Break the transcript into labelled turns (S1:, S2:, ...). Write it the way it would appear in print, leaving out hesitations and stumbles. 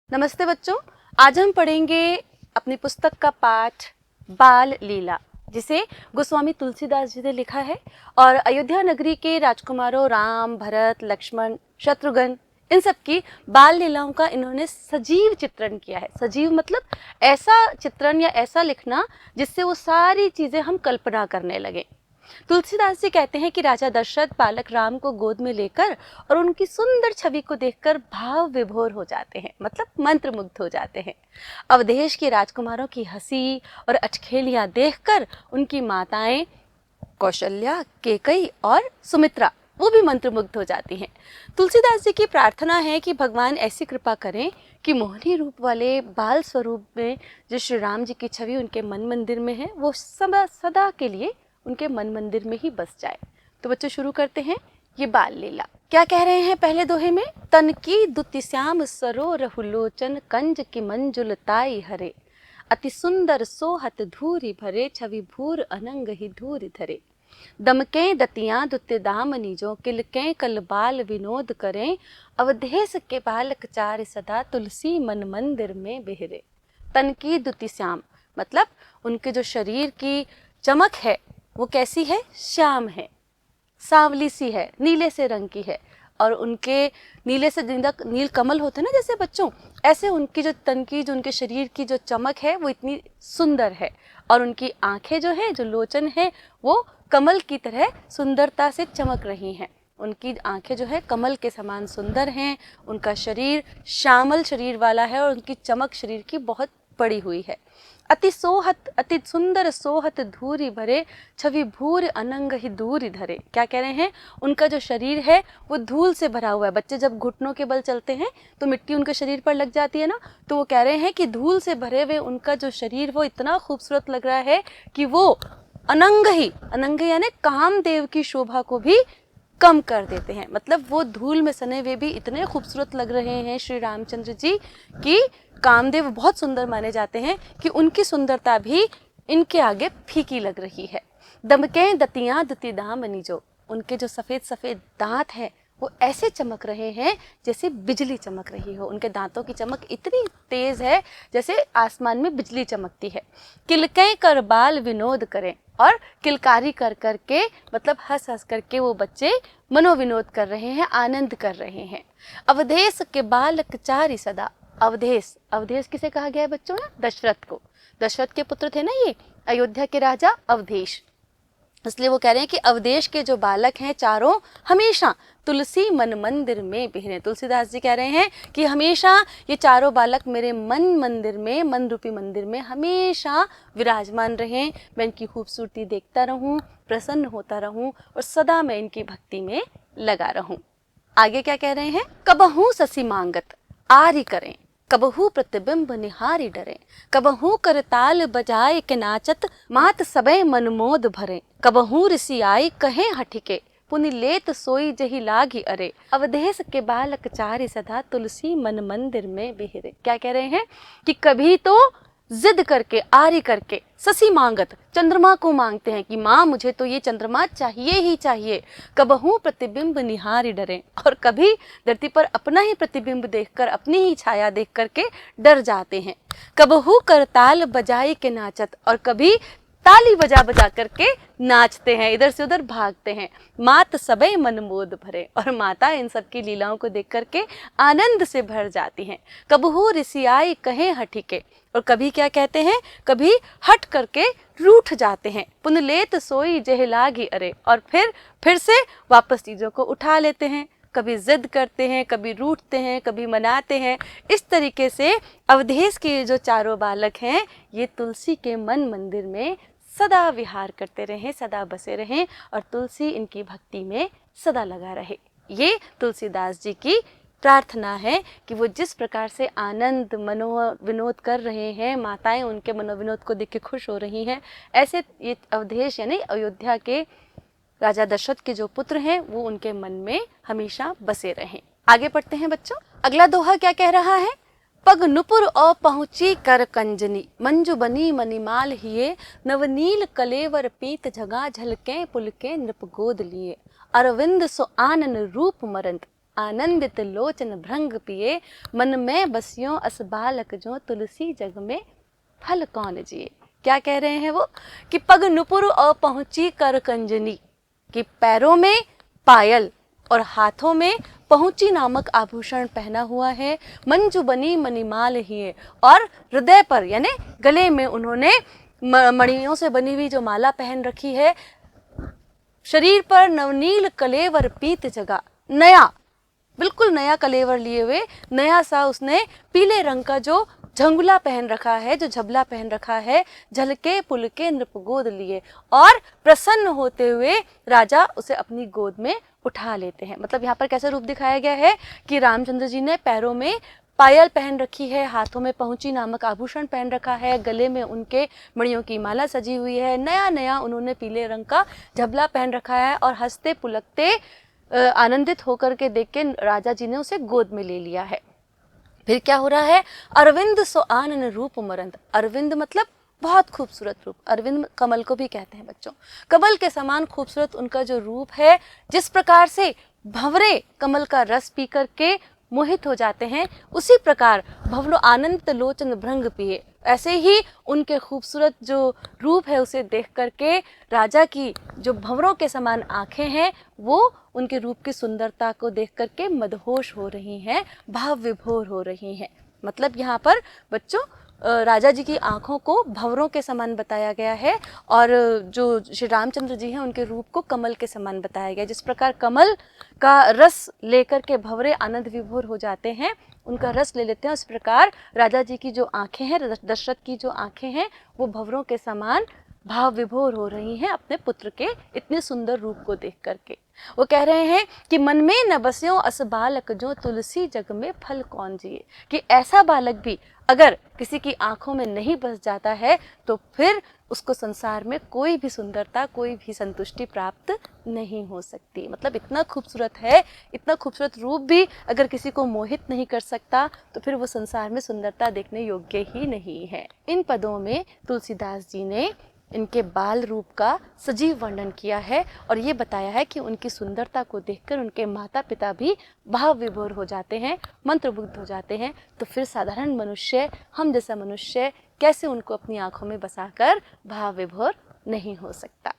S1: नमस्ते बच्चों, आज हम पढ़ेंगे अपनी पुस्तक का पाठ बाल लीला, जिसे गोस्वामी तुलसीदास जी ने लिखा है। और अयोध्या नगरी के राजकुमारों राम, भरत, लक्ष्मण, शत्रुघ्न, इन सब की बाल लीलाओं का इन्होंने सजीव चित्रण किया है। सजीव मतलब ऐसा चित्रण या ऐसा लिखना जिससे वो सारी चीज़ें हम कल्पना करने लगे। तुलसीदास जी कहते हैं कि राजा दशरथ बालक राम को गोद में लेकर और उनकी सुंदर छवि को देखकर भाव विभोर हो जाते हैं, मतलब मंत्रमुग्ध हो जाते हैं। अवधेश के राजकुमारों की हंसी और अचखेलियां देखकर उनकी माताएं कौशल्या, केकई और सुमित्रा वो भी मंत्रमुग्ध हो जाती हैं। तुलसीदास जी की प्रार्थना है कि भगवान ऐसी कृपा करें कि मोहनी रूप वाले बाल स्वरूप में जो श्री राम जी की छवि उनके मन मंदिर में है, वो सदा सदा के लिए उनके मन मंदिर में ही बस जाए। तो बच्चों शुरू करते हैं ये बाल लीला। क्या कह रहे हैं पहले दोहे में? तन की दुति श्याम सरो रहुलोचन, कंज की मंजुल ताई हरे, अति सुंदर सोहत धूरी भरे, छवि भूर अनंग ही धूरी धरे। दमके दतियां दुत्य दामनी जो, किलके कल बाल विनोद करें, अवधेश के बालक चार सदा, तुलसी मन मंदिर में बिहरे। तन की दुति श्याम मतलब उनके जो शरीर की चमक है वो कैसी है? श्याम है, सांवली सी है, नीले से रंग की है। और उनके नीले से नील कमल होते हैं ना जैसे बच्चों, ऐसे उनकी जो तन की, जो उनके शरीर की जो चमक है वो इतनी सुंदर है। और उनकी आंखें जो है, जो लोचन है, वो कमल की तरह सुंदरता से चमक रही हैं। उनकी आंखें जो है कमल के समान सुंदर हैं। उनका शरीर श्यामल शरीर वाला है और उनकी चमक शरीर की बहुत पड़ी हुई है। अति सुंदर सोहत धूरी भरे, छवि भूर अनंग ही दूरी धरे। क्या कह रहे हैं? उनका जो शरीर है वो धूल से भरा हुआ है। बच्चे जब घुटनों के बल चलते हैं तो मिट्टी उनके शरीर पर लग जाती है ना, तो वो कह रहे हैं कि धूल से भरे हुए उनका जो शरीर वो इतना खूबसूरत लग रहा है कि वो अनंग यानी कामदेव की शोभा को भी कम कर देते हैं। मतलब वो धूल में सने हुए भी इतने खूबसूरत लग रहे हैं श्री रामचंद्र जी कि कामदेव बहुत सुंदर माने जाते हैं कि उनकी सुंदरता भी इनके आगे फीकी लग रही है। दमके दतियां दुति दामनी जो, उनके जो सफ़ेद सफ़ेद दांत हैं वो ऐसे चमक रहे हैं जैसे बिजली चमक रही हो। उनके दांतों की चमक इतनी तेज है जैसे आसमान में बिजली चमकती है। किलके कर बाल विनोद करें, और किलकारी कर करके मतलब हंस हंस करके वो बच्चे मनोविनोद कर रहे हैं, आनंद कर रहे हैं। अवधेश के बालक चारि सदा, अवधेश किसे कहा गया है बच्चों? ना दशरथ को। दशरथ के पुत्र थे ना ये, अयोध्या के राजा अवधेश। इसलिए वो कह रहे हैं कि अवधेश के जो बालक हैं चारों हमेशा तुलसी मन मंदिर में बिहरे। तुलसीदास जी कह रहे हैं कि हमेशा ये चारों बालक मेरे मन मंदिर में, मन रूपी मंदिर में हमेशा विराजमान रहें। मैं इनकी खूबसूरती देखता रहूं, प्रसन्न होता रहूं और सदा मैं इनकी भक्ति में लगा रहूं। आगे क्या कह रहे हैं? कबहू ससी मांगत आरी करें, कबहू प्रतिबिंब निहारी डरे, कबहू करताल बजाए के नाचत, मात सबे मनमोद भरे, कबहू ऋषि आई कहे हठिके, पुनि लेत सोई जही लागी अरे, अवधेश के बालक चारि सदा, तुलसी मन मंदिर में बिहरे। क्या कह रहे हैं कि कभी तो जिद करके, आरी करके, ससी मांगत चंद्रमा को मांगते हैं कि माँ मुझे तो ये चंद्रमा चाहिए ही चाहिए। कबहू प्रतिबिंब निहारी डरे, और कभी धरती पर अपना ही प्रतिबिंब देखकर, अपनी ही छाया देख करके डर जाते हैं। कबहू करताल बजाई के नाचत, और कभी ताली बजा बजा करके नाचते हैं, इधर से उधर भागते हैं। मात सबे मनमोद भरे, और माता इन सब की लीलाओं को देख करके आनंद से भर जाती हैं। कबहू ऋषि आई कहे हठिके, और कभी क्या कहते हैं? कभी हट करके रूठ जाते हैं। पुनलेत सोई जह लागी अरे, और फिर से वापस चीज़ों को उठा लेते हैं। कभी जिद करते हैं, कभी रूठते हैं, कभी मनाते हैं। इस तरीके से अवधेश के जो चारों बालक हैं ये तुलसी के मन मंदिर में सदा विहार करते रहें, सदा बसे रहें, और तुलसी इनकी भक्ति में सदा लगा रहे। ये तुलसीदास जी की प्रार्थना है कि वो जिस प्रकार से आनंद मनोविनोद कर रहे हैं, माताएं उनके मनोविनोद को देख के खुश हो रही हैं, ऐसे ये अवधेश यानी अयोध्या के राजा दशरथ के जो पुत्र हैं वो उनके मन में हमेशा बसे रहें। आगे पढ़ते हैं बच्चों। अगला दोहा क्या कह रहा है? पग नुपुर ओ पहुंची कर कंजनी, मंजू बनी मणिमाल हिये, नवनील कलेवर पीत झगा झलके, पुलके नृप गोद लिए, अरविंद सो आनन रूप मरंत, आनंदित लोचन भृंग पिए, मन में बसियों अस बालक जो तुलसी जग में फल कौन जिए। क्या कह रहे हैं वो कि पग नुपुर और पहुंची कर कंजनी, कि पैरों में पायल और हाथों में पहुंची नामक आभूषण पहना हुआ है, मंजू बनी मणिमाल ही है, और हृदय पर यानी गले में उन्होंने मणियों से बनी हुई जो माला पहन रखी है, शरीर पर नवनील कलेवर पीत जगा, नया बिल्कुल नया कलेवर लिए हुए, नया सा उसने पीले रंग का जो झंगुला पहन रखा है, जो झबला पहन रखा है, झलके पुलके नृप गोद लिए, और प्रसन्न होते हुए राजा उसे अपनी गोद में उठा लेते हैं। मतलब यहाँ पर कैसा रूप दिखाया गया है कि रामचंद्र जी ने पैरों में पायल पहन रखी है, हाथों में पहुंची नामक आभूषण पहन रखा है, गले में उनके मणियों की माला सजी हुई है, नया नया उन्होंने पीले रंग का झबला पहन रखा है, और हंसते पुलकते आनंदित होकर के देख के राजा जी ने उसे गोद में ले लिया है। फिर क्या हो रहा है, अरविंद सो आनन रूप मरंद, अरविंद मतलब बहुत खूबसूरत रूप, अरविंद कमल को भी कहते हैं बच्चों, कमल के समान खूबसूरत उनका जो रूप है, जिस प्रकार से भंवरे कमल का रस पी करके मोहित हो जाते हैं, उसी प्रकार भवलो आनंद लोचन भृंग पिए, ऐसे ही उनके खूबसूरत जो रूप है उसे देख करके राजा की जो भंवरों के समान आंखें हैं वो उनके रूप की सुंदरता को देख करके मदहोश हो रही हैं, भाव विभोर हो रही हैं। मतलब यहाँ पर बच्चों राजा जी की आंखों को भंवरों के समान बताया गया है, और जो श्री रामचंद्र जी हैं उनके रूप को कमल के समान बताया गया। जिस प्रकार कमल का रस लेकर के भंवरे आनंद विभोर हो जाते हैं, उनका रस ले लेते हैं, उस प्रकार राजा जी की जो आंखें हैं, दशरथ की जो आंखें हैं, वो भंवरों के समान भाव विभोर हो रही हैं अपने पुत्र के इतने सुंदर रूप को देख करके। वो कह रहे हैं कि मन में न बस्यों अस बालक जो तुलसी जग में फल कौन जिए, कि ऐसा बालक भी अगर किसी की आंखों में नहीं बस जाता है तो फिर उसको संसार में कोई भी सुंदरता, कोई भी संतुष्टि प्राप्त नहीं हो सकती। मतलब इतना खूबसूरत है, इतना खूबसूरत रूप भी अगर किसी को मोहित नहीं कर सकता तो फिर वो संसार में सुंदरता देखने योग्य ही नहीं है। इन पदों में तुलसीदास जी ने इनके बाल रूप का सजीव वर्णन किया है, और ये बताया है कि उनकी सुंदरता को देखकर उनके माता पिता भी भाव विभोर हो जाते हैं, मंत्रमुग्ध हो जाते हैं। तो फिर साधारण मनुष्य, हम जैसा मनुष्य कैसे उनको अपनी आंखों में बसाकर भाव विभोर नहीं हो सकता।